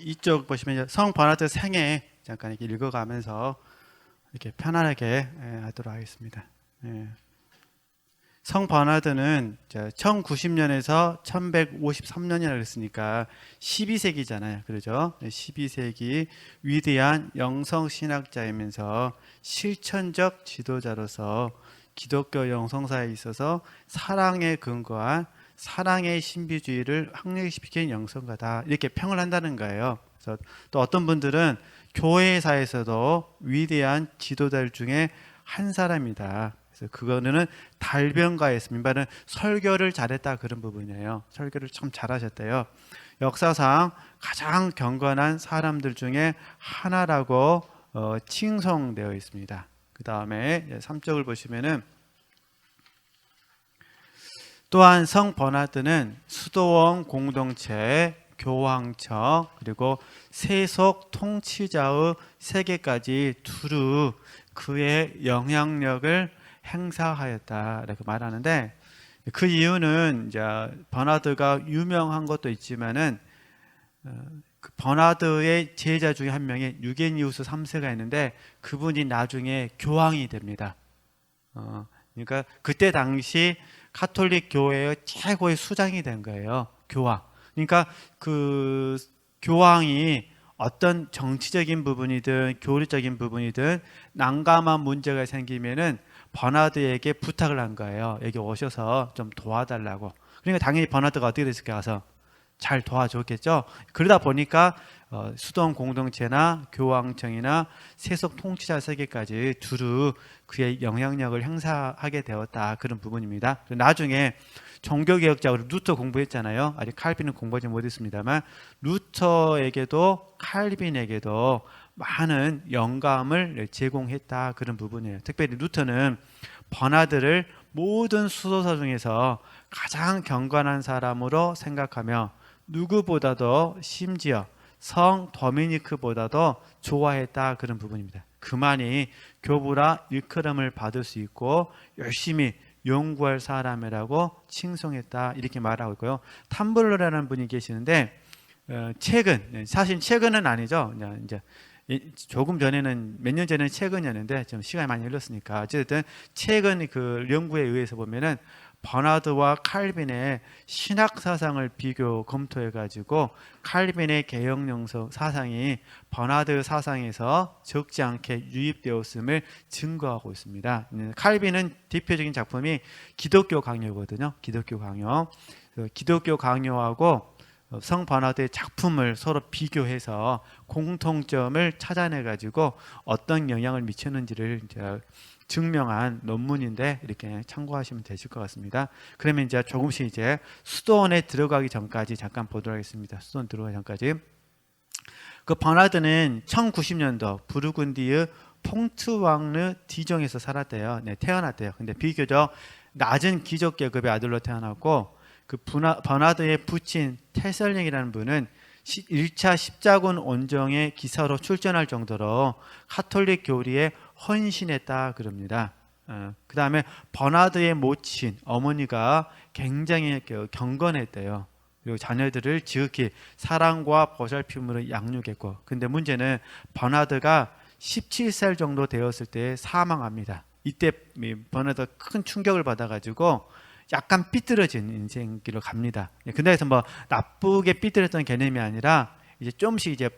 이쪽 보시면 성 버나드 생애 잠깐 이렇게 읽어가면서 이렇게 편안하게 하도록 하겠습니다. 성 버나드는 1090년에서 1153년이라고 그랬으니까 12세기잖아요. 그러죠? 12세기 위대한 영성 신학자이면서 실천적 지도자로서 기독교 영성사에 있어서 사랑에 근거한 사랑의 신비주의를 확립시킨 영성가다, 이렇게 평을 한다는 거예요. 그래서 또 어떤 분들은 교회사에서도 위대한 지도자들 중에 한 사람이다. 그래서 그거는 달변가였습니다. 말은 설교를 잘했다, 그런 부분이에요. 설교를 참 잘하셨대요. 역사상 가장 경건한 사람들 중에 하나라고 칭송되어 있습니다. 그 다음에 3쪽을 보시면은 또한 성 버나드는 수도원 공동체, 교황청, 그리고 세속 통치자의 세계까지 두루 그의 영향력을 행사하였다라고 말하는데, 그 이유는 이제 버나드가 유명한 것도 있지만은 그 버나드의 제자 중에 한 명이 유게니우스 3세가 있는데 그분이 나중에 교황이 됩니다. 그러니까 그때 당시 가톨릭 교회의 최고의 수장이 된 거예요. 교황. 그러니까 그 교황이 어떤 정치적인 부분이든 교리적인 부분이든 난감한 문제가 생기면은 버나드에게 부탁을 한 거예요. 여기 오셔서 좀 도와달라고. 그러니까 당연히 버나드가 어떻게 됐을까, 가서 잘 도와줬겠죠. 그러다 보니까 수도원 공동체나 교황청이나 세속 통치자 세계까지 두루 그의 영향력을 행사하게 되었다, 그런 부분입니다. 나중에 종교개혁자로 루터 공부했잖아요. 아직 칼빈은 공부하지 못했습니다만 루터에게도 칼빈에게도 많은 영감을 제공했다, 그런 부분이에요. 특별히 루터는 버나드를 모든 수도사 중에서 가장 경건한 사람으로 생각하며 누구보다도 심지어 성 도미니크보다도 좋아했다, 그런 부분입니다. 그만이 교부라 일컬음을 받을 수 있고 열심히 연구할 사람이라고 칭송했다, 이렇게 말하고 있고요. 탐블러라는 분이 계시는데 최근, 사실 최근은 아니죠. 이제 조금 전에는, 몇 년 전에는 최근이었는데 좀 시간이 많이 흘렀으니까 어쨌든 최근 그 연구에 의해서 보면은 버나드와 칼빈의 신학 사상을 비교 검토해 가지고 칼빈의 개혁 영성 사상이 버나드 사상에서 적지 않게 유입되었음을 증거하고 있습니다. 칼빈은 대표적인 작품이 기독교 강요거든요. 기독교 강요. 기독교 강요하고 성 버나드의 작품을 서로 비교해서 공통점을 찾아내 가지고 어떤 영향을 미쳤는지를 이제 증명한 논문인데 이렇게 참고하시면 되실 것 같습니다. 그러면 이제 조금씩 이제 수도원에 들어가기 전까지 잠깐 보도록 하겠습니다. 수도원 들어가기 전까지. 그 버나드는 1090년도 부르군디의 퐁트왕르 디종에서 살았대요. 네, 태어났대요. 근데 비교적 낮은 귀족 계급의 아들로 태어났고, 그 버나드의 부친 테설링이라는 분은 1차 십자군 온정의 기사로 출전할 정도로 가톨릭 교리에 헌신했다, 그럽니다. 그 다음에 버나드의 모친 어머니가 굉장히 경건했대요. 그리고 자녀들을 지극히 사랑과 보살핌으로 양육했고, 근데 문제는 버나드가 17살 정도 되었을 때 사망합니다. 이때 버나드가 큰 충격을 받아가지고 약간 삐뚤어진 인생길로 갑니다. 근데 그래서 뭐 나쁘게 삐뚤었던 개념이 아니라 이제 좀씩 이제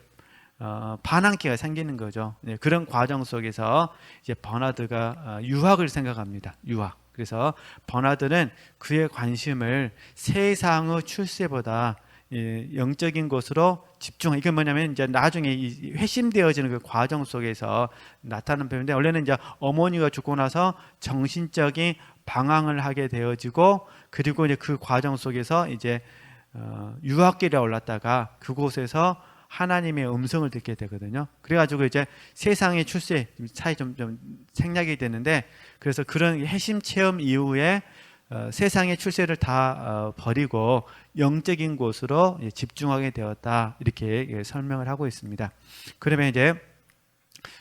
반항기가 생기는 거죠. 그런 과정 속에서 이제 버나드가 유학을 생각합니다. 유학. 그래서 버나드는 그의 관심을 세상의 출세보다 영적인 것으로 집중. 이게 뭐냐면 이제 나중에 이 회심되어지는 그 과정 속에서 나타나는 표현인데, 원래는 이제 어머니가 죽고 나서 정신적인 방황을 하게 되어지고, 그리고 이제 그 과정 속에서 이제 유학길에 올랐다가 그곳에서 하나님의 음성을 듣게 되거든요. 그래가지고 이제 세상의 출세 차이 좀 생략이 되는데, 그래서 그런 핵심 체험 이후에 세상의 출세를 다 버리고 영적인 곳으로 집중하게 되었다, 이렇게 설명을 하고 있습니다. 그러면 이제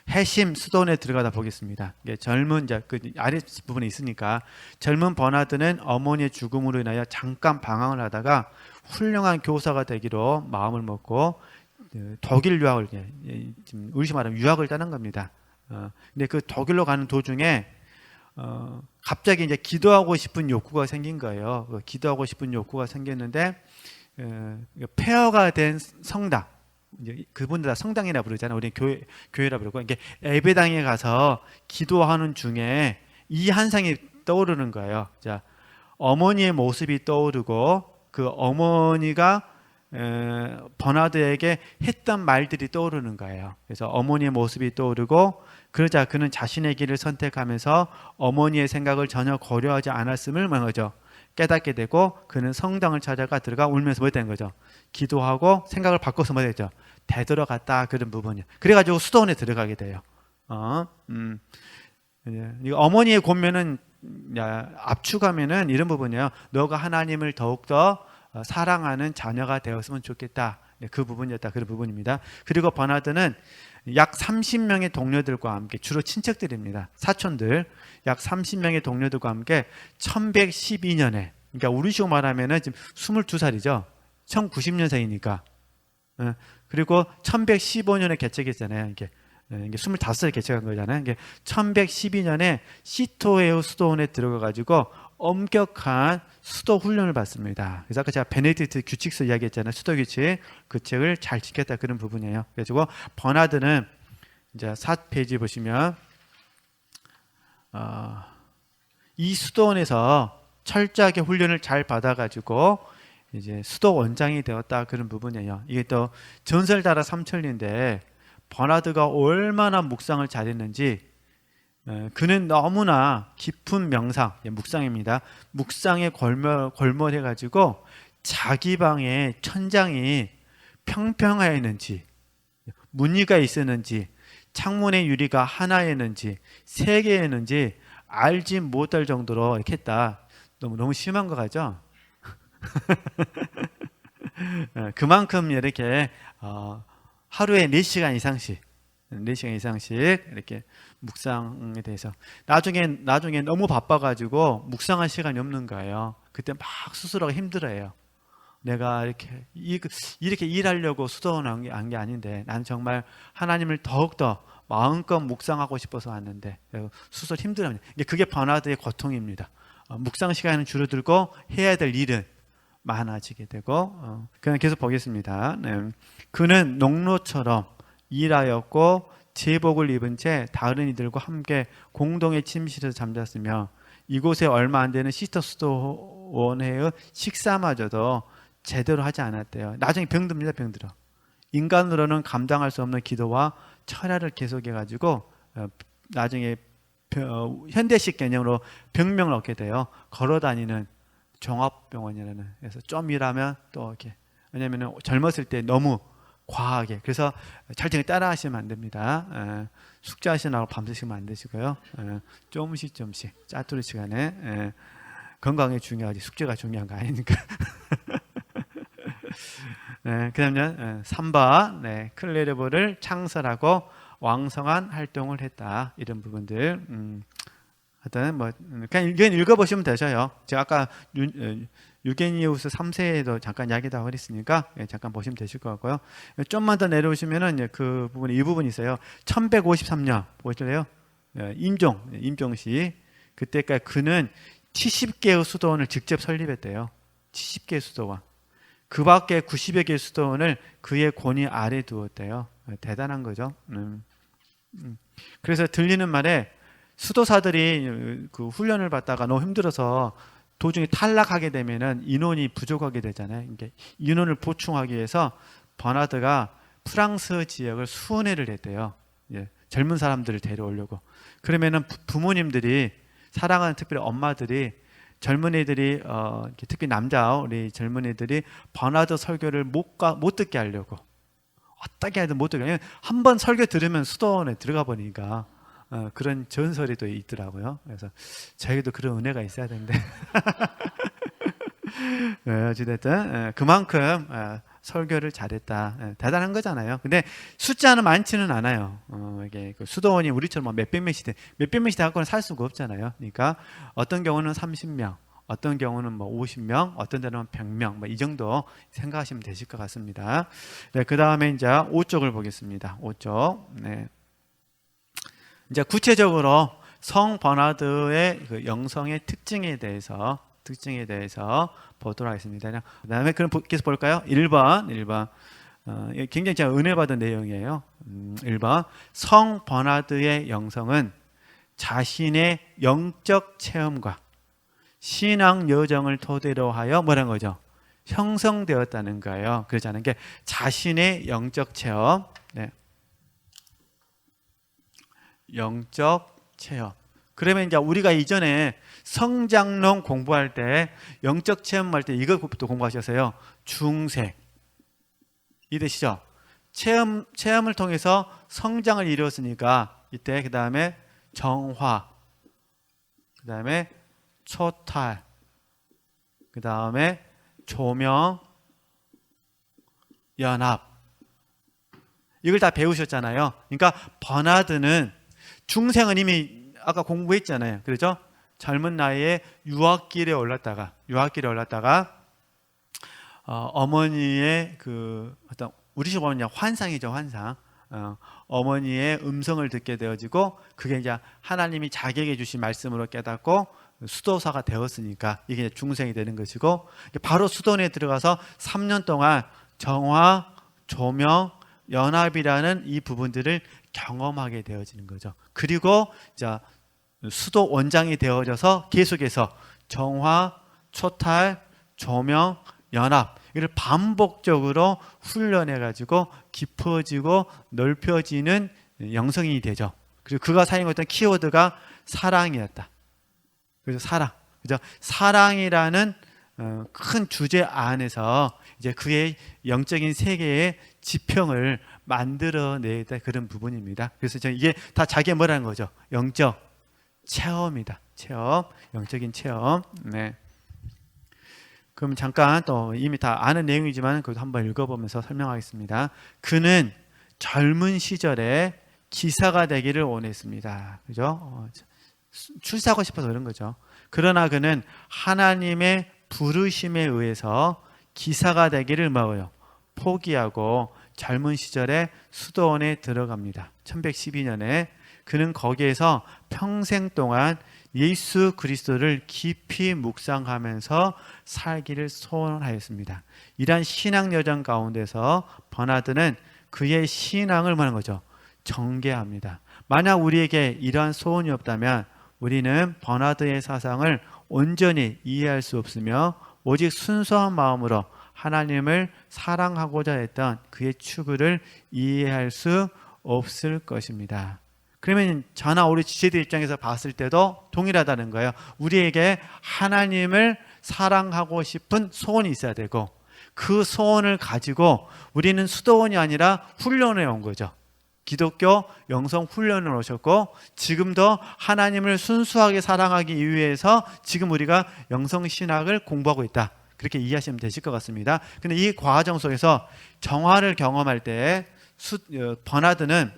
해심 수도원에 들어가다 보겠습니다. 젊은 그 아래 부분에 있으니까 젊은 버나드는 어머니의 죽음으로 인하여 잠깐 방황을 하다가 훌륭한 교사가 되기로 마음을 먹고 독일 유학을 지금 우리 말하면 유학을 떠난 겁니다. 근데 그 독일로 가는 도중에 갑자기 이제 기도하고 싶은 욕구가 생긴 거예요. 기도하고 싶은 욕구가 생겼는데 폐허가 된 성당, 이제 그분들 다 성당이라 부르잖아요. 우리 교회라 부르고 이게 예배당에 가서 기도하는 중에 이 한상이 떠오르는 거예요. 자, 어머니의 모습이 떠오르고 그 어머니가 버나드에게 했던 말들이 떠오르는 거예요. 그래서 어머니의 모습이 떠오르고 그러자 그는 자신의 길을 선택하면서 어머니의 생각을 전혀 고려하지 않았음을 뭐죠? 깨닫게 되고 그는 성당을 찾아가 들어가 울면서 뭐 했다는 거죠? 기도하고 생각을 바꿔서 뭐 했죠? 되돌아갔다 그런 부분이요. 그래가지고 수도원에 들어가게 돼요. 어머니의 권면은 압축하면은 이런 부분이에요. 너가 하나님을 더욱더 사랑하는 자녀가 되었으면 좋겠다. 그 부분이었다. 그런 부분입니다. 그리고 버나드는 약 30명의 동료들과 함께, 주로 친척들입니다. 사촌들, 약 30명의 동료들과 함께 1112년에, 그러니까 우리식으로 말하면은 지금 22살이죠. 1090년생이니까. 그리고 1115년에 개척했잖아요. 이게 25살에 개척한 거잖아요. 이게 1112년에 시토에우 수도원에 들어가가지고 엄격한 수도 훈련을 받습니다. 그래서 아까 제가 베네딕트 규칙서 이야기했잖아요. 수도 규칙, 그 책을 잘 지켰다 그런 부분이에요. 그래서 버나드는 이제 4페이지 보시면 이 수도원에서 철저하게 훈련을 잘 받아가지고 이제 수도 원장이 되었다 그런 부분이에요. 이게 또 전설따라 삼천리인데 버나드가 얼마나 묵상을 잘했는지 그는 너무나 깊은 명상, 묵상입니다. 묵상에 골몰해가지고 자기 방에 천장이 평평하였는지, 무늬가 있었는지, 창문의 유리가 하나였는지, 세 개였는지 알지 못할 정도로 이렇게 했다. 너무 심한 거 같죠? 그만큼 이렇게 하루에 4시간 이상씩 이렇게 묵상에 대해서 나중에 너무 바빠가지고 묵상할 시간이 없는 거예요. 그때 막 스스로가 힘들어요. 내가 이렇게 일하려고 수도원 한 게 아닌데 난 정말 하나님을 더욱더 마음껏 묵상하고 싶어서 왔는데 스스로 힘들어요. 그게 버나드의 고통입니다. 묵상 시간은 줄어들고 해야 될 일은 많아지게 되고 그냥 계속 보겠습니다. 네. 그는 농로처럼 일하였고 제복을 입은 채 다른 이들과 함께 공동의 침실에서 잠잤으며 이곳에 얼마 안 되는 시스터 수도원회의 식사마저도 제대로 하지 않았대요. 나중에 병듭니다. 병들어. 인간으로는 감당할 수 없는 기도와 철야를 계속해가지고 나중에 현대식 개념으로 병명을 얻게 돼요. 걸어다니는 종합병원이라는. 그래서 좀 일하면 또 이렇게, 왜냐하면 젊었을 때 너무 과하게, 그래서 찰정에 따라 하시면 안 됩니다. 숙제하시느라고 밤새시면 안 되시고요. 조금씩 짜투리 시간에 건강이 중요하지 숙제가 중요한 거 아니니까. 그 다음에 3번 클레르보를 창설하고 왕성한 활동을 했다. 이런 부분들 하여튼 그냥 읽어보시면 되셔요. 제가 아까 유게니우스 3세에도 잠깐 이야기도 하고 그랬으니까 잠깐 보시면 되실 것 같고요. 좀만 더 내려오시면은 그 부분에 이 부분이 있어요. 1153년 보실래요? 임종시 그때까지 그는 70개의 수도원을 직접 설립했대요. 70개의 수도원. 그 밖에 90여 개의 수도원을 그의 권위 아래 두었대요. 대단한 거죠. 그래서 들리는 말에 수도사들이 그 훈련을 받다가 너무 힘들어서 도중에 탈락하게 되면은 인원이 부족하게 되잖아요. 그러니까 인원을 보충하기 위해서 버나드가 프랑스 지역을 수원회를 했대요. 젊은 사람들을 데려오려고. 그러면은 부모님들이, 사랑하는 특별히 엄마들이, 젊은이들이 특히 남자 우리 젊은이들이 버나드 설교를 못 듣게 하려고 어떻게 하든 못 듣게. 한번 설교 들으면 수도원에 들어가 보니까 그런 전설이 또 있더라고요. 그래서 저희도 그런 은혜가 있어야 되는데 어찌됐든 그만큼 설교를 잘했다. 대단한 거잖아요. 근데 숫자는 많지는 않아요. 이게 그 수도원이 우리처럼 몇백 명씩 돼갖고는 살 수가 없잖아요. 그러니까 어떤 경우는 30명, 어떤 경우는 뭐 50명, 어떤 데는 100명, 뭐 이 정도 생각하시면 되실 것 같습니다. 네, 그 다음에 이제 5쪽을 보겠습니다. 5쪽. 네. 이제 구체적으로 성 버나드의 그 영성의 특징에 대해서 보도록 하겠습니다. 그 다음에 그럼 계속 볼까요? 1번. 굉장히 제가 은혜 받은 내용이에요. 1번. 성 버나드의 영성은 자신의 영적 체험과 신앙 여정을 토대로 하여 뭐라는 거죠? 형성되었다는 거예요. 그렇지 않은 게 자신의 영적 체험. 네. 영적 체험. 그러면 이제 우리가 이전에 성장론 공부할 때 영적 체험할 때 이것부터 공부하셨어요. 중생. 이해되시죠? 체험을 통해서 성장을 이루었으니까 이때 그 다음에 정화, 그 다음에 초탈, 그 다음에 조명, 연합. 이걸 다 배우셨잖아요. 그러니까 버나드는 중생은 이미 아까 공부했잖아요. 그렇죠? 젊은 나이에 유학길에 올랐다가 어머니의 그 어떤 우리식 보면 환상이죠, 환상. 어머니의 음성을 듣게 되어지고 그게 이제 하나님이 자기에게 주신 말씀으로 깨닫고 수도사가 되었으니까 이게 이제 중생이 되는 것이고 바로 수도원에 들어가서 3년 동안 정화, 조명, 연합이라는 이 부분들을 경험하게 되어지는 거죠. 그리고 이제 수도 원장이 되어져서 계속해서 정화, 초탈, 조명, 연합 이를 반복적으로 훈련해 가지고 깊어지고 넓혀지는 영성이 되죠. 그리고 그가 사용했던 키워드가 사랑이었다. 그래서 사랑, 그죠? 사랑이라는 큰 주제 안에서 이제 그의 영적인 세계의 지평을 만들어내다 그런 부분입니다. 그래서 이게 다 자기가 뭐라는 거죠? 영적 체험이다. 체험, 영적인 체험. 네. 그럼 잠깐 또 이미 다 아는 내용이지만 그것도 한번 읽어보면서 설명하겠습니다. 그는 젊은 시절에 기사가 되기를 원했습니다. 그죠? 출세하고 싶어서 그런 거죠. 그러나 그는 하나님의 부르심에 의해서 기사가 되기를 뭐예요? 포기하고 젊은 시절에 수도원에 들어갑니다. 1112년에 그는 거기에서 평생 동안 예수 그리스도를 깊이 묵상하면서 살기를 소원하였습니다. 이러한 신앙 여정 가운데서 버나드는 그의 신앙을 뭐하는 거죠? 전개합니다. 만약 우리에게 이러한 소원이 없다면 우리는 버나드의 사상을 온전히 이해할 수 없으며 오직 순수한 마음으로 하나님을 사랑하고자 했던 그의 추구를 이해할 수 없을 것입니다. 그러면 저나 우리 지체들 입장에서 봤을 때도 동일하다는 거예요. 우리에게 하나님을 사랑하고 싶은 소원이 있어야 되고 그 소원을 가지고 우리는 수도원이 아니라 훈련에 온 거죠. 기독교 영성 훈련을 오셨고 지금도 하나님을 순수하게 사랑하기 위해서 지금 우리가 영성신학을 공부하고 있다. 그렇게 이해하시면 되실 것 같습니다. 근데 이 과정 속에서 정화를 경험할 때 버나드는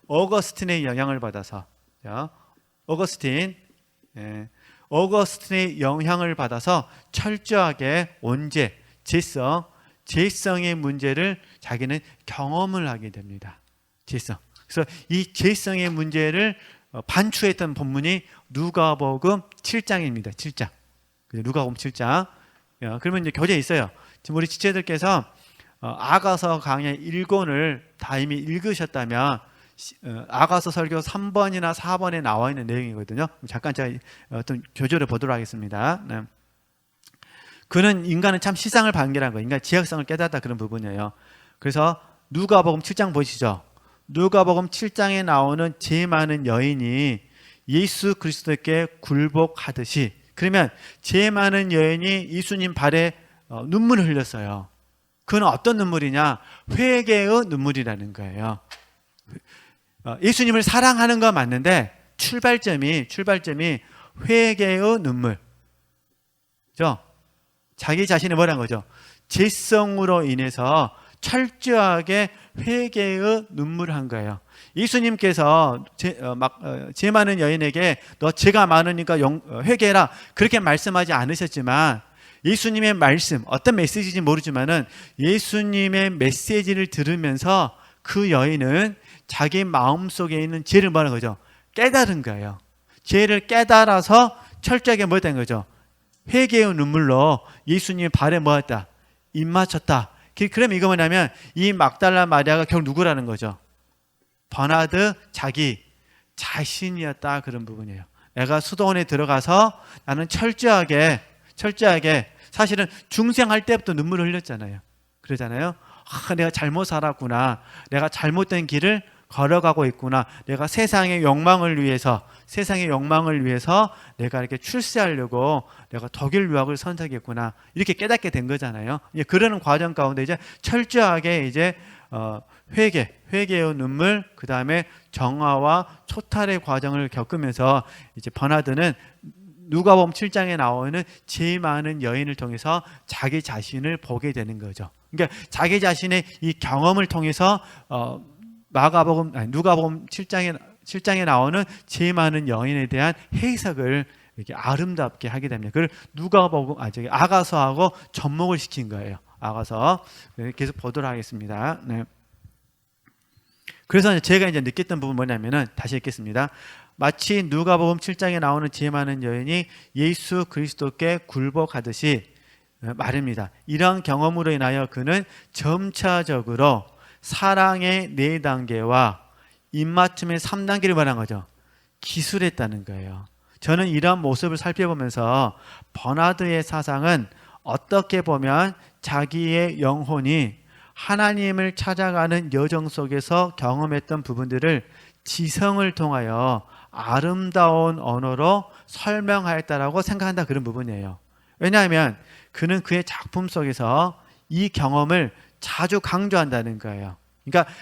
어거스틴의 영향을 받아서 어거스틴의 영향을 받아서 철저하게 원죄, 죄성의 문제를 자기는 경험을 하게 됩니다. 죄성. 그래서 이 죄성의 문제를 반추했던 본문이 누가복음 7장입니다. 7장. 누가복음 7장. 그러면 이제 교재에 있어요. 지금 우리 지체들께서 아가서 강의 1권을 다 이미 읽으셨다면 아가서 설교 3번이나 4번에 나와 있는 내용이거든요. 잠깐 제가 어떤 교조를 보도록 하겠습니다. 네. 그는 인간은 참 시상을 반기라는 거예요. 인간 지역성을 깨닫다 그런 부분이에요. 그래서 누가복음 7장 보시죠. 누가복음 7장에 나오는 제일 많은 여인이 예수 그리스도께 굴복하듯이 그러면 제일 많은 여인이 예수님 발에 눈물을 흘렸어요. 그건 어떤 눈물이냐? 회개의 눈물이라는 거예요. 예수님을 사랑하는 건 맞는데 출발점이 회개의 눈물. 그죠? 자기 자신을 뭐라는 거죠? 죄성으로 인해서 철저하게 회개의 눈물을 한 거예요. 예수님께서 죄 많은 여인에게 너 죄가 많으니까 회개해라 그렇게 말씀하지 않으셨지만, 예수님의 말씀, 어떤 메시지인지 모르지만은 예수님의 메시지를 들으면서 그 여인은 자기 마음속에 있는 죄를 뭐라는 거죠? 깨달은 거예요. 죄를 깨달아서 철저하게 뭐 했다는 거죠? 회개의 눈물로 예수님의 발에 뭐 했다? 입 맞췄다. 그러면 이거 뭐냐면 이 막달라 마리아가 결국 누구라는 거죠? 버나드 자기 자신이었다, 그런 부분이에요. 내가 수도원에 들어가서 나는 철저하게 사실은 중생할 때부터 눈물을 흘렸잖아요. 그러잖아요. 내가 잘못 살았구나. 내가 잘못된 길을 걸어가고 있구나. 내가 세상의 욕망을 위해서 내가 이렇게 출세하려고 내가 독일 유학을 선택했구나. 이렇게 깨닫게 된 거잖아요. 그러는 과정 가운데 이제 철저하게 이제 회개의 눈물, 그 다음에 정화와 초탈의 과정을 겪으면서 이제 버나드는 누가복음 7장에 나오는 죄 많은 여인을 통해서 자기 자신을 보게 되는 거죠. 그러니까 자기 자신의 이 경험을 통해서 누가복음 7장에 나오는 죄 많은 여인에 대한 해석을 이렇게 아름답게 하게 됩니다. 그걸 아가서하고 접목을 시킨 거예요. 아가서. 계속 보도록 하겠습니다. 네. 그래서 제가 이제 느꼈던 부분 뭐냐면은, 다시 읽겠습니다. 마치 누가복음 7장에 나오는 죄 많은 여인이 예수 그리스도께 굴복하듯이 말입니다. 이러한 경험으로 인하여 그는 점차적으로 사랑의 4단계와 입맞춤의 3단계를 말한 거죠. 기술했다는 거예요. 저는 이러한 모습을 살펴보면서 버나드의 사상은 어떻게 보면 자기의 영혼이 하나님을 찾아가는 여정 속에서 경험했던 부분들을 지성을 통하여 아름다운 언어로 설명하였다라고 생각한다, 그런 부분이에요. 왜냐하면 그는 그의 작품 속에서 이 경험을 자주 강조한다는 거예요. 그러니까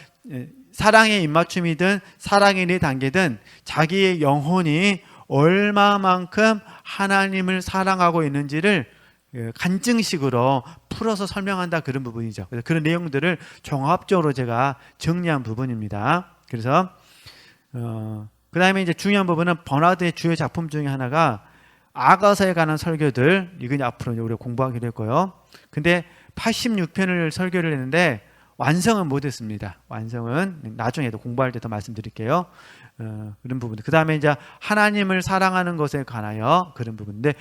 사랑의 입맞춤이든 사랑의 4단계든 자기의 영혼이 얼마만큼 하나님을 사랑하고 있는지를 간증식으로 풀어서 설명한다, 그런 부분이죠. 그래서 그런 내용들을 종합적으로 제가 정리한 부분입니다. 그래서 그 다음에 이제 중요한 부분은 버나드의 주요 작품 중에 하나가 아가서에 관한 설교들, 이건 앞으로 우리가 공부하기로 했고요. 근데 86편을 설교를 했는데 완성은 못했습니다. 완성은 나중에도 공부할 때 더 말씀드릴게요. 그런 부분들. 그 다음에 이제 하나님을 사랑하는 것에 관하여 그런 부분인데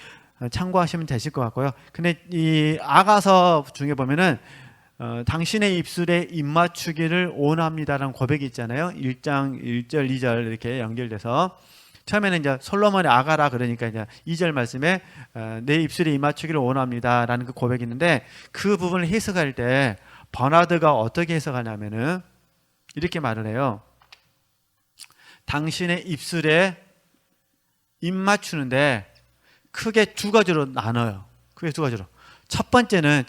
참고하시면 되실 것 같고요. 근데 이 아가서 중에 보면은 당신의 입술에 입맞추기를 원합니다라는 고백이 있잖아요. 1장 1절 2절 이렇게 연결돼서 처음에는 이제 솔로몬의 아가라 그러니까 이제 2절 말씀에 내 입술에 입맞추기를 원합니다라는 그 고백이 있는데, 그 부분을 해석할 때 버나드가 어떻게 해석하냐면은 이렇게 말을 해요. 당신의 입술에 입맞추는데 크게 2가지로 나눠요. 크게 2가지로. 첫 번째는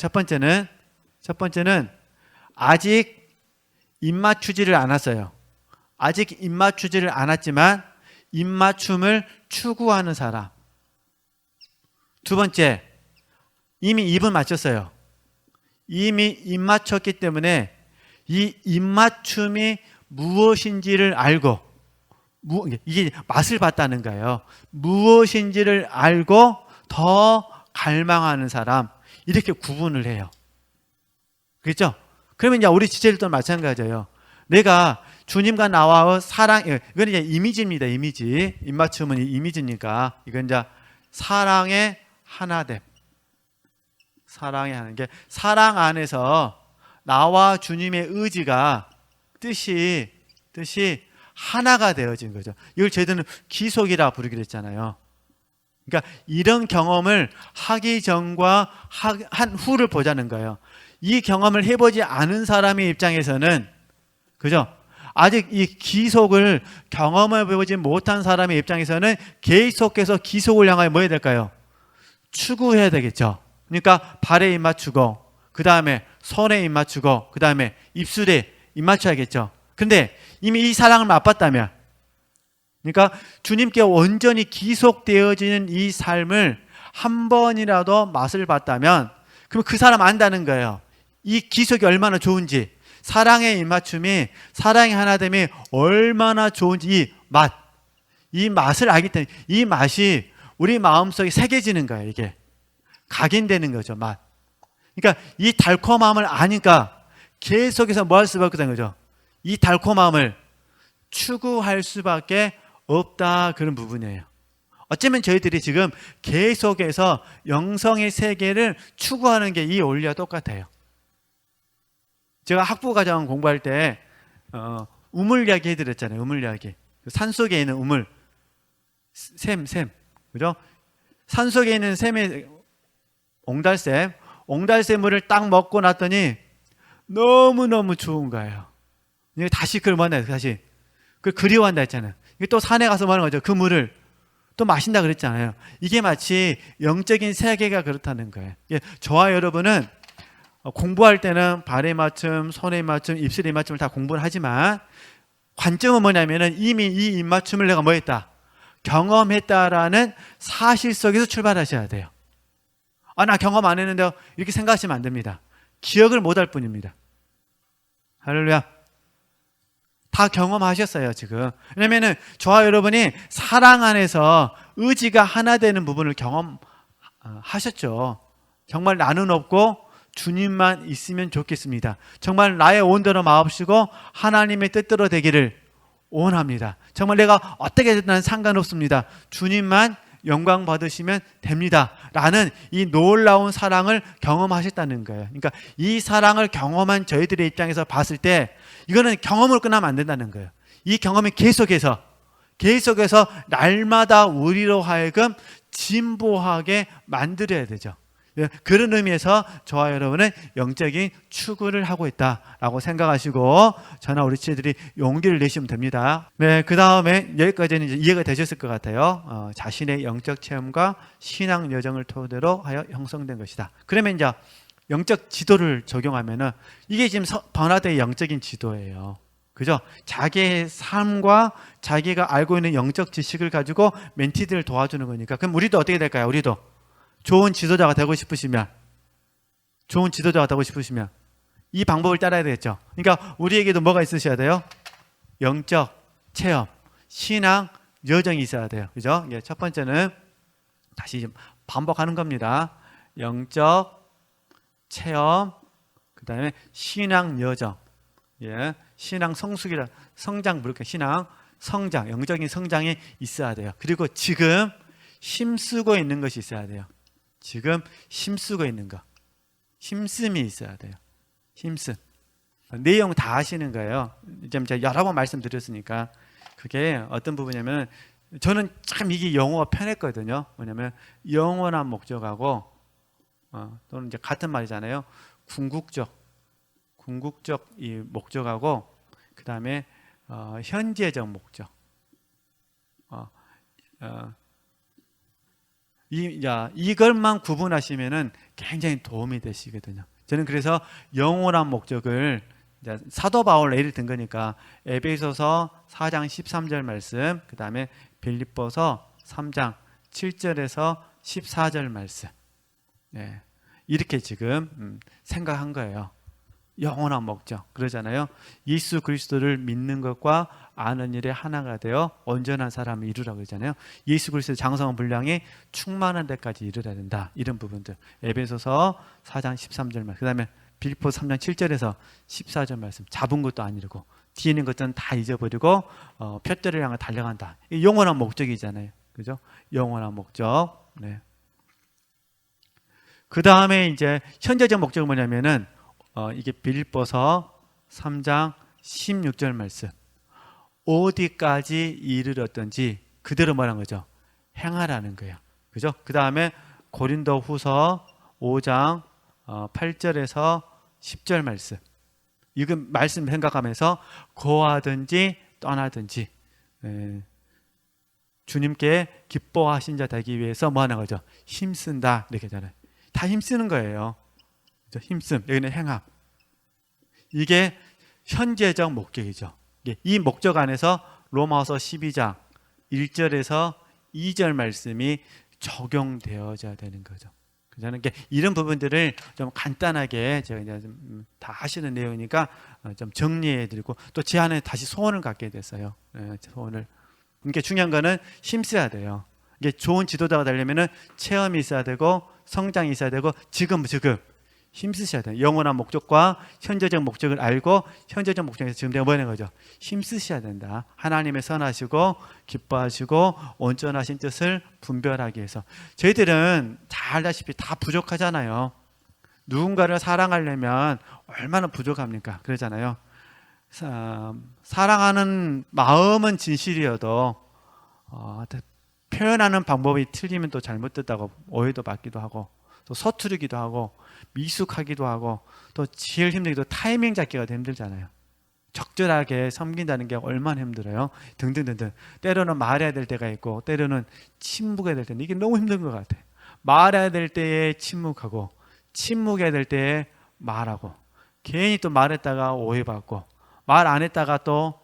아직 입맞추지를 않았어요. 아직 입맞추지를 않았지만 입맞춤을 추구하는 사람. 두 번째, 이미 입은 맞췄어요. 이미 입 맞췄기 때문에 이 입맞춤이 무엇인지를 알고, 이게 맛을 봤다는 거예요. 무엇인지를 알고 더 갈망하는 사람, 이렇게 구분을 해요. 그렇죠? 그러면 이제 우리 지체들도 마찬가지예요. 내가 주님과 나와의 사랑, 이건 이제 이미지입니다. 이미지. 입맞춤은 이미지니까 이건 이제 사랑의 하나됨. 사랑의 하나됨. 사랑 안에서 나와 주님의 의지가 뜻이 하나가 되어진 거죠. 이걸 저희들은 기속이라 부르기로 했잖아요. 그러니까 이런 경험을 하기 전과 한 후를 보자는 거예요. 이 경험을 해보지 않은 사람의 입장에서는, 그죠? 아직 이 기속을 경험해보지 못한 사람의 입장에서는 계속해서 기속을 향하여 뭐 해야 될까요? 추구해야 되겠죠. 그러니까 발에 입 맞추고, 그 다음에 손에 입 맞추고, 그 다음에 입술에 입 맞춰야겠죠. 근데 이미 이 사랑을 맛봤다면, 그러니까 주님께 온전히 기속되어지는 이 삶을 한 번이라도 맛을 봤다면, 그럼 그 사람 안다는 거예요. 이 기속이 얼마나 좋은지, 사랑의 입맞춤이, 사랑의 하나됨이 얼마나 좋은지 이 맛을 알기 때문에 이 맛이 우리 마음속에 새겨지는 거예요. 이게 각인되는 거죠. 맛. 그러니까 이 달콤함을 아니까 계속해서 뭐 할 수밖에 없는 거죠. 이 달콤함을 추구할 수밖에 없다, 그런 부분이에요. 어쩌면 저희들이 지금 계속해서 영성의 세계를 추구하는 게 이 원리와 똑같아요. 제가 학부과정 공부할 때 우물 이야기 해드렸잖아요. 우물 이야기. 산속에 있는 우물, 샘, 그죠? 산속에 있는 샘의 옹달샘물을 딱 먹고 났더니 너무너무 좋은 거예요. 다시 그걸 뭐하나요? 다시 그걸 그리워한다 했잖아요. 또 산에 가서 뭐 하는 거죠? 그 물을 또 마신다 그랬잖아요. 이게 마치 영적인 세계가 그렇다는 거예요. 저와 여러분은 공부할 때는 발의 맞춤, 손의 맞춤, 입술의 맞춤을 다 공부를 하지만 관점은 뭐냐면은 이미 이 입맞춤을 내가 뭐 했다? 경험했다라는 사실 속에서 출발하셔야 돼요. 나 경험 안 했는데 이렇게 생각하시면 안 됩니다. 기억을 못할 뿐입니다. 할렐루야. 다 경험하셨어요, 지금. 왜냐면은 저와 여러분이 사랑 안에서 의지가 하나 되는 부분을 경험하셨죠. 정말 나는 없고 주님만 있으면 좋겠습니다. 정말 나의 온전한 마음씨고 하나님의 뜻대로 되기를 원합니다. 정말 내가 어떻게 됐든 상관없습니다. 주님만 영광 받으시면 됩니다. 라는 이 놀라운 사랑을 경험하셨다는 거예요. 그러니까 이 사랑을 경험한 저희들의 입장에서 봤을 때 이거는 경험으로 끝나면 안 된다는 거예요. 이 경험이 계속해서 날마다 우리로 하여금 진보하게 만들어야 되죠. 그런 의미에서 저와 여러분은 영적인 추구를 하고 있다라고 생각하시고 저나 우리 친구들이 용기를 내시면 됩니다. 네, 그 다음에 여기까지는 이제 이해가 되셨을 것 같아요. 자신의 영적 체험과 신앙 여정을 토대로 하여 형성된 것이다. 그러면 이제 영적 지도를 적용하면은 이게 지금 번화대의 영적인 지도예요. 그죠? 자기의 삶과 자기가 알고 있는 영적 지식을 가지고 멘티들을 도와주는 거니까. 그럼 우리도 어떻게 될까요? 우리도 좋은 지도자가 되고 싶으시면 이 방법을 따라야 되겠죠. 그러니까 우리에게도 뭐가 있으셔야 돼요? 영적 체험, 신앙 여정이 있어야 돼요. 그죠? 첫 번째는 다시 반복하는 겁니다. 영적 체험, 그 다음에 신앙 여정. 신앙 성숙이라 성장, 신앙 성장, 영적인 성장이 있어야 돼요. 그리고 지금 힘쓰고 있는 것이 있어야 돼요. 지금 힘쓰고 있는 거, 힘씀이 있어야 돼요. 힘씀. 내용 다 아시는 거예요. 지금 제가 여러 번 말씀드렸으니까. 그게 어떤 부분이냐면 저는 참 이게 영어가 편했거든요. 뭐냐면 영원한 목적하고 또는 이제 같은 말이잖아요. 궁극적 이 목적하고 그 다음에 현재적 목적. 이것만 구분하시면은 굉장히 도움이 되시거든요. 저는 그래서 영원한 목적을 사도 바울 예를 든 거니까 에베소서 4장 13절 말씀, 그 다음에 빌립보서 3장 7절에서 14절 말씀, 이렇게 지금 생각한 거예요. 영원한 목적 그러잖아요. 예수 그리스도를 믿는 것과 아는 일에 하나가 되어 온전한 사람을 이루라고 그러잖아요. 예수 그리스도의 장성한 분량이 충만한 데까지 이르러야 된다. 이런 부분들. 에베소서 4장 13절 말씀, 그 다음에 빌립보 3장 7절에서 14절 말씀. 잡은 것도 안 이루고 뒤에 있는 것들은 다 잊어버리고 표대를 향해 달려간다. 이 영원한 목적이잖아요. 그죠? 영원한 목적. 그 다음에 이제 현재적 목적은 뭐냐면은 이게 빌립보서 3장 16절 말씀. 어디까지 이르렀던지 그대로 말한 거죠. 행하라는 거예요. 그죠? 그 다음에 고린도 후서 5장 8절에서 10절 말씀. 이거 말씀 생각하면서 거하든지 떠나든지 주님께 기뻐하신 자 되기 위해서 뭐 하는 거죠? 힘쓴다. 이렇게 하잖아요. 다 힘쓰는 거예요. 힘씀, 여기는 행함. 이게 현재적 목적이죠. 이 목적 안에서 로마서 12장 1절에서 2절 말씀이 적용되어져야 되는 거죠. 저는 이런 부분들을 좀 간단하게 제가 이제 다 하시는 내용이니까 좀 정리해드리고 또 제 안에 다시 소원을 갖게 됐어요. 소원을. 이게 중요한 거는 힘써야 돼요. 이게 좋은 지도자가 되려면은 체험이 있어야 되고 성장이 있어야 되고 지금 힘쓰셔야 돼요. 영원한 목적과 현재적 목적을 알고 현재적 목적에서 지금 내가 뭐 하는 거죠? 힘쓰셔야 된다. 하나님의 선하시고 기뻐하시고 온전하신 뜻을 분별하기 위해서. 저희들은 잘 알다시피 다 부족하잖아요. 누군가를 사랑하려면 얼마나 부족합니까? 그러잖아요. 사랑하는 마음은 진실이어도 표현하는 방법이 틀리면 또 잘못됐다고 오해도 받기도 하고 또 서투르기도 하고 미숙하기도 하고 또 제일 힘들기도 타이밍 잡기가 힘들잖아요. 적절하게 섬긴다는 게 얼마나 힘들어요. 등등등등. 때로는 말해야 될 때가 있고 때로는 침묵해야 될 때는 이게 너무 힘든 것 같아요. 말해야 될 때에 침묵하고 침묵해야 될 때에 말하고 괜히 또 말했다가 오해받고 말 안 했다가 또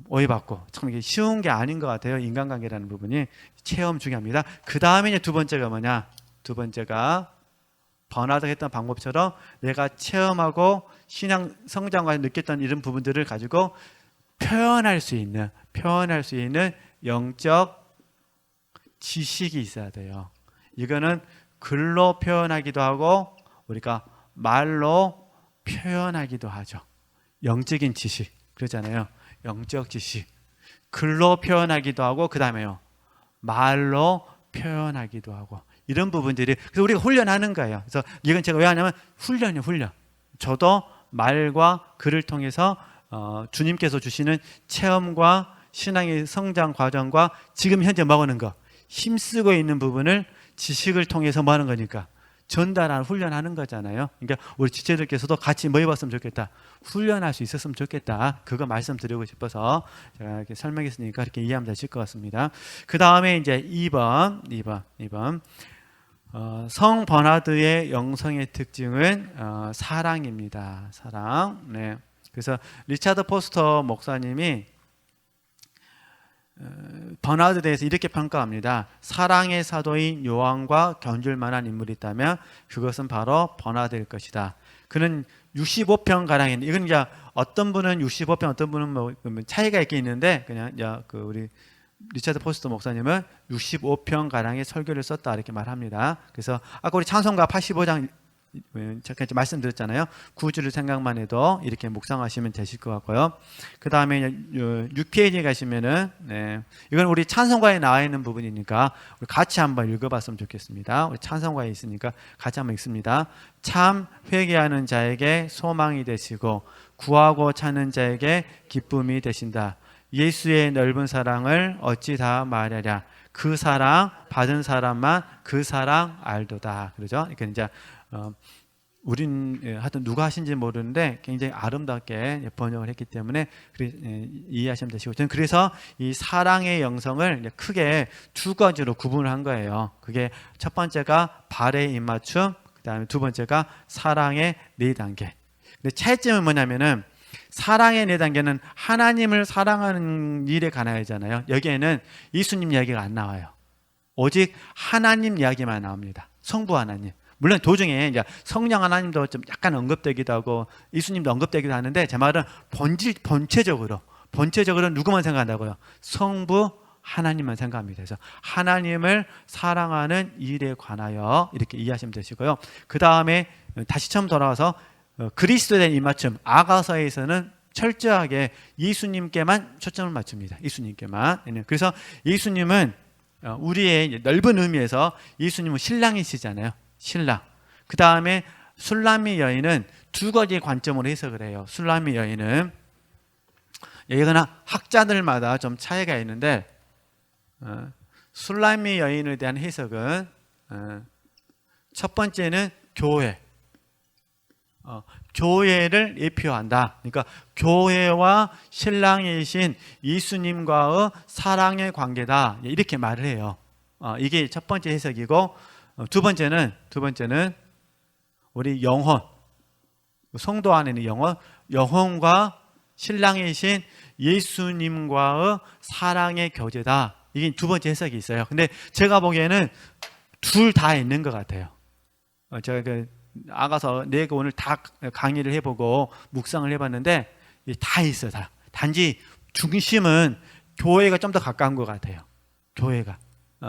오해받고 참 이게 쉬운 게 아닌 것 같아요. 인간관계라는 부분이 체험 중요합니다. 그 다음에 이제 두 번째가 뭐냐? 두 번째가 번화가 했던 방법처럼 내가 체험하고 신앙 성장과 느꼈던 이런 부분들을 가지고 표현할 수 있는 영적 지식이 있어야 돼요. 이거는 글로 표현하기도 하고 우리가 말로 표현하기도 하죠. 영적인 지식 그러잖아요. 영적 지식 글로 표현하기도 하고 그 다음에요 말로 표현하기도 하고 이런 부분들이 그래서 우리가 훈련하는 거예요. 그래서 이건 제가 왜 하냐면 훈련이에요. 훈련. 저도 말과 글을 통해서 주님께서 주시는 체험과 신앙의 성장 과정과 지금 현재 먹는 거 힘쓰고 있는 부분을 지식을 통해서 뭐 하는 거니까 전달하는 훈련하는 거잖아요. 그러니까 우리 지체들께서도 같이 뭐 해봤으면 좋겠다. 훈련할 수 있었으면 좋겠다. 그거 말씀드리고 싶어서 제가 이렇게 설명했으니까 이렇게 이해하면 되실 것 같습니다. 그 다음에 이제 2번. 성 버나드의 영성의 특징은 사랑입니다. 사랑. 네. 그래서 리차드 포스터 목사님이 버나드에 대해서 이렇게 평가합니다. 사랑의 사도인 요한과 견줄 만한 인물이 있다면 그것은 바로 버나드일 것이다. 그는 65평 가량인데 이건 이제 어떤 분은 65평, 어떤 분은 뭐 차이가 있긴 있는데 그냥 이제 우리 리차드 포스터 목사님은 65평 가량의 설교를 썼다 이렇게 말합니다. 그래서 아까 우리 찬송가 85장 잠깐 말씀드렸잖아요. 구주를 생각만 해도 이렇게 묵상하시면 되실 것 같고요. 그 다음에 6페이지에 가시면은 이건 우리 찬송가에 나와 있는 부분이니까 우리 같이 한번 읽어봤으면 좋겠습니다. 우리 찬송가에 있으니까 같이 한번 읽습니다. 참 회개하는 자에게 소망이 되시고 구하고 찾는 자에게 기쁨이 되신다. 예수의 넓은 사랑을 어찌 다 말하랴. 그 사랑 받은 사람만 그 사랑 알도다. 그러죠? 그러니까 이제 우린 하여튼 누가 하신지 모르는데 굉장히 아름답게 번역을 했기 때문에 이해하시면 되시고 저는 그래서 이 사랑의 영성을 크게 두 가지로 구분을 한 거예요. 그게 첫 번째가 발의 입맞춤, 그 다음에 두 번째가 사랑의 4단계. 근데 차이점은 뭐냐면은 사랑의 4단계는 하나님을 사랑하는 일에 관하여잖아요. 여기에는 예수님 이야기가 안 나와요. 오직 하나님 이야기만 나옵니다. 성부 하나님. 물론 도중에 이제 성령 하나님도 좀 약간 언급되기도 하고 예수님도 언급되기도 하는데 제 말은 본체적으로 누구만 생각한다고요? 성부 하나님만 생각합니다. 그래서 하나님을 사랑하는 일에 관하여 이렇게 이해하시면 되시고요. 그 다음에 다시 처음 돌아와서 그리스도에 대한 입맞춤 아가서에서는 철저하게 예수님께만 초점을 맞춥니다. 예수님께만. 그래서 예수님은 우리의 넓은 의미에서 예수님은 신랑이시잖아요. 신랑. 그 다음에 술람미 여인은 두 가지의 관점으로 해석을 해요. 술람미 여인은 예거나 학자들마다 좀 차이가 있는데 술람미 여인에 대한 해석은 첫 번째는 교회를 예표한다. 그러니까 교회와 신랑이신 예수님과의 사랑의 관계다. 이렇게 말을 해요. 이게 첫 번째 해석이고 두 번째는 우리 영혼, 성도 안에 있는 영혼과 신랑이신 예수님과의 사랑의 교제다. 이게 두 번째 해석이 있어요. 근데 제가 보기에는 둘 다 있는 것 같아요. 제가 아가서 4개 오늘 다 강의를 해보고 묵상을 해봤는데 다 있어요. 다. 단지 중심은 교회가 좀 더 가까운 것 같아요. 교회가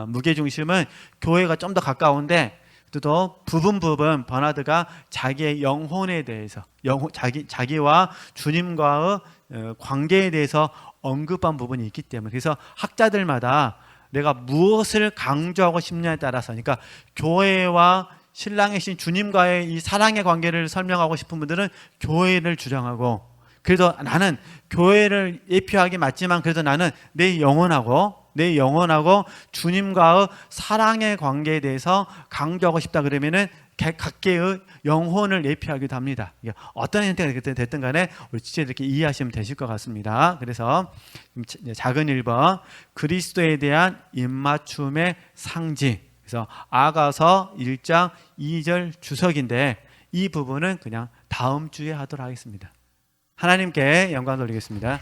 무게 중심은 교회가 좀 더 가까운데 또 부분 버나드가 자기의 영혼에 대해서 자기와 주님과의 관계에 대해서 언급한 부분이 있기 때문에 그래서 학자들마다 내가 무엇을 강조하고 싶냐에 따라서 그러니까 교회와 신랑의 신 주님과의 이 사랑의 관계를 설명하고 싶은 분들은 교회를 주장하고 그래도 나는 교회를 예표하기 맞지만 그래도 나는 내 영혼하고 주님과의 사랑의 관계에 대해서 강조하고 싶다 그러면은 각계의 영혼을 예표하기도 합니다. 어떤 형태가 됐든 간에 우리 진짜 이렇게 이해하시면 되실 것 같습니다. 그래서 작은 1번 그리스도에 대한 입맞춤의 상징. 그래서 아가서 1장 2절 주석인데 이 부분은 그냥 다음 주에 하도록 하겠습니다. 하나님께 영광 돌리겠습니다.